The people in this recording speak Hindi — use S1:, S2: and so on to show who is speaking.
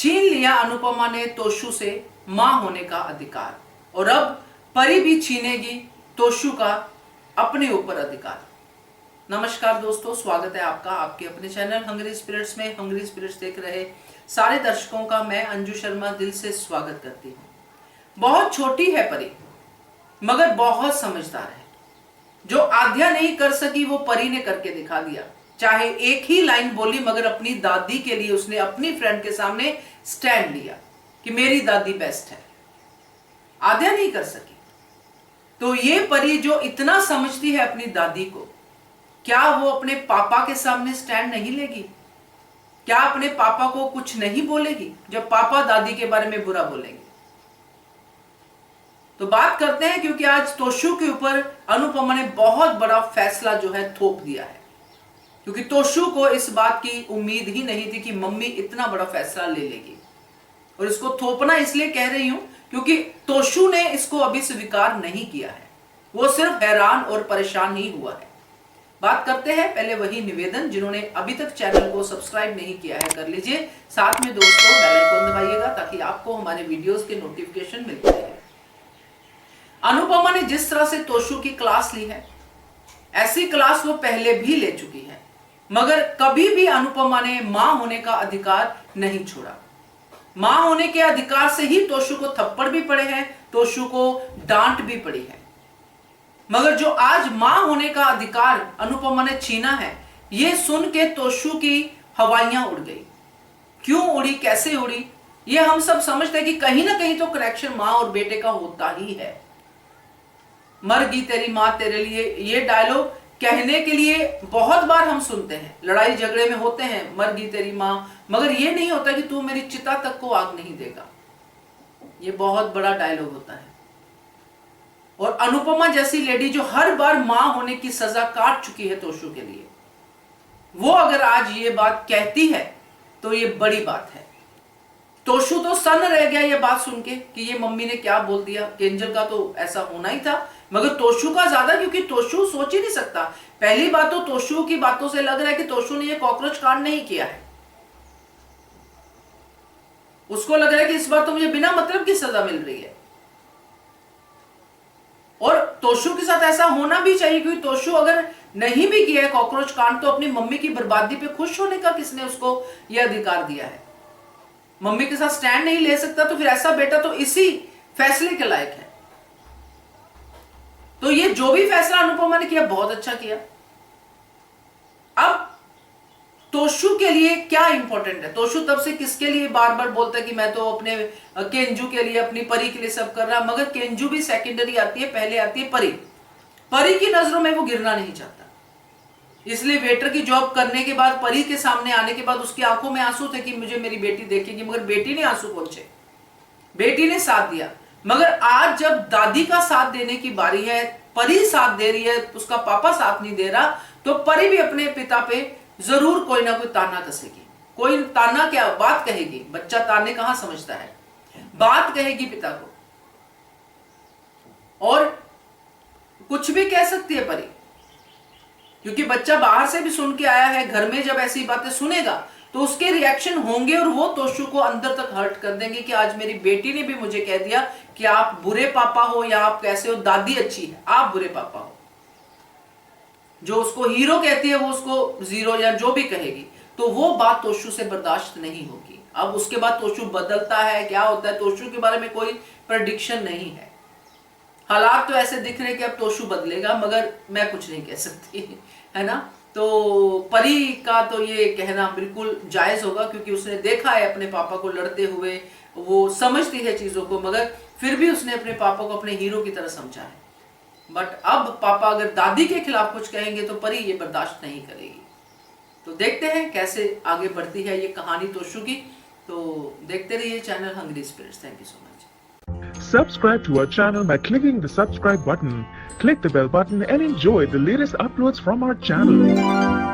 S1: छीन लिया अनुपमा ने तोशु से मां होने का अधिकार और अब परी भी छीनेगी तोशु का अपने ऊपर अधिकार। नमस्कार दोस्तों, स्वागत है आपका आपके अपने चैनल हंग्री स्पिरिट्स में। हंग्री स्पिरिट्स देख रहे सारे दर्शकों का मैं अंजू शर्मा दिल से स्वागत करती हूँ। बहुत छोटी है परी मगर बहुत समझदार है। जो आद्या नहीं कर सकी वो परी ने करके दिखा दिया। चाहे एक ही लाइन बोली मगर अपनी दादी के लिए उसने अपनी फ्रेंड के सामने स्टैंड लिया कि मेरी दादी बेस्ट है। आद्या नहीं कर सकी तो ये परी जो इतना समझती है अपनी दादी को, क्या वो अपने पापा के सामने स्टैंड नहीं लेगी? क्या अपने पापा को कुछ नहीं बोलेगी जब पापा दादी के बारे में बुरा बोलेंगे? तो बात करते हैं, क्योंकि आज तोशु के ऊपर अनुपमा ने बहुत बड़ा फैसला जो है थोप दिया है। क्योंकि तोशु को इस बात की उम्मीद ही नहीं थी कि मम्मी इतना बड़ा फैसला ले लेगी। और इसको थोपना इसलिए कह रही हूं क्योंकि तोशु ने इसको अभी स्वीकार नहीं किया है, वो सिर्फ हैरान और परेशान ही हुआ है। बात करते हैं, पहले वही निवेदन, जिन्होंने अभी तक चैनल को सब्सक्राइब नहीं किया है कर लीजिए। साथ में दोस्तों बेल आइकन दबाइएगा ताकि आपको हमारे वीडियोस के नोटिफिकेशन मिलते रहे। अनुपमा ने जिस तरह से तोशु की क्लास ली है, ऐसी क्लास वो पहले भी ले चुकी है, मगर कभी भी अनुपमा ने मां होने का अधिकार नहीं छोड़ा। मां होने के अधिकार से ही तोशु को थप्पड़ भी पड़े हैं, तोशु को डांट भी पड़ी है। मगर जो आज मां होने का अधिकार अनुपमा ने छीना है, यह सुन के तोशु की हवाइयां उड़ गई। क्यों उड़ी, कैसे उड़ी, ये हम सब समझते हैं कि कहीं ना कहीं तो कनेक्शन मां और बेटे का होता ही है। मर गई तेरी मां तेरे लिए, ये डायलॉग कहने के लिए बहुत बार हम सुनते हैं, लड़ाई झगड़े में होते हैं, मर गई तेरी मां, मगर ये नहीं होता कि तू मेरी चिता तक को आग नहीं देगा। ये बहुत बड़ा डायलॉग होता है। और अनुपमा जैसी लेडी जो हर बार मां होने की सजा काट चुकी है तोशु के लिए, वो अगर आज ये बात कहती है तो ये बड़ी बात है। तोशु तो सन्न रह गया ये बात सुन के कि ये मम्मी ने क्या बोल दिया। केंजल का तो ऐसा होना ही था, मगर तोशु का ज्यादा, क्योंकि तोशु सोच ही नहीं सकता। पहली बात तो तोशु की बातों से लग रहा है कि तोशु ने ये कॉकरोच कांड नहीं किया है। उसको लग रहा है कि इस बार तो मुझे बिना मतलब की सजा मिल रही है। और तोशु के साथ ऐसा होना भी चाहिए, क्योंकि तोशु अगर नहीं भी किया है कॉकरोच कांड तो अपनी मम्मी की बर्बादी पे खुश होने का किसने उसको यह अधिकार दिया है? मम्मी के साथ स्टैंड नहीं ले सकता तो फिर ऐसा बेटा तो इसी फैसले के लायक है। तो ये जो भी फैसला अनुपमा ने किया बहुत अच्छा किया। अब तोशु के लिए क्या इंपॉर्टेंट है? तोशु तब से किसके लिए बार बार बोलता है कि मैं तो अपने केंजू के लिए, अपनी परी के लिए सब कर रहा, मगर केंजू भी सेकेंडरी आती है, पहले आती है परी। परी की नजरों में वो गिरना नहीं चाहता, इसलिए वेटर की जॉब करने के बाद, परी के सामने आने के बाद उसकी आंखों में आंसू थे कि मुझे मेरी बेटी देखेगी, मगर बेटी ने आंसू पोंछे, बेटी ने साथ दिया। मगर आज जब दादी का साथ देने की बारी है, परी साथ दे रही है, उसका पापा साथ नहीं दे रहा, तो परी भी अपने पिता पे जरूर कोई ना कोई ताना कसेगी। कोई ताना क्या बात कहेगी, बच्चा ताने कहां समझता है, बात कहेगी पिता को और कुछ भी कह सकती है परी, क्योंकि बच्चा बाहर से भी सुन के आया है। घर में जब ऐसी बातें सुनेगा तो उसके रिएक्शन होंगे और वो तोशु को अंदर तक हर्ट कर देंगे कि आज मेरी बेटी ने भी मुझे कह दिया कि आप बुरे पापा हो या आप कैसे हो, दादी अच्छी है, आप बुरे पापा हो। जो उसको हीरो कहती है वो उसको जीरो या जो भी कहेगी, तो वो बात तोशु से बर्दाश्त नहीं होगी। अब उसके बाद तोशु बदलता है, क्या होता है तोशु के बारे में कोई प्रेडिक्शन नहीं है। हालात तो ऐसे दिख रहे कि अब तोशु बदलेगा, मगर मैं कुछ नहीं कह सकती, है ना। तो परी का तो ये कहना बिल्कुल जायज होगा, क्योंकि उसने देखा है अपने पापा को लड़ते हुए, वो समझती है चीजों को, मगर फिर भी उसने अपने पापा को अपने हीरो की तरह समझा है। बट अब पापा अगर दादी के खिलाफ कुछ कहेंगे तो परी ये बर्दाश्त नहीं करेगी। तो देखते हैं कैसे आगे बढ़ती है ये कहानी तोशु की। तो देखते रहिए channel hungry spirits. Thank you so much.
S2: Subscribe to our channel by clicking the subscribe button. Click the bell button and enjoy the latest uploads from our channel.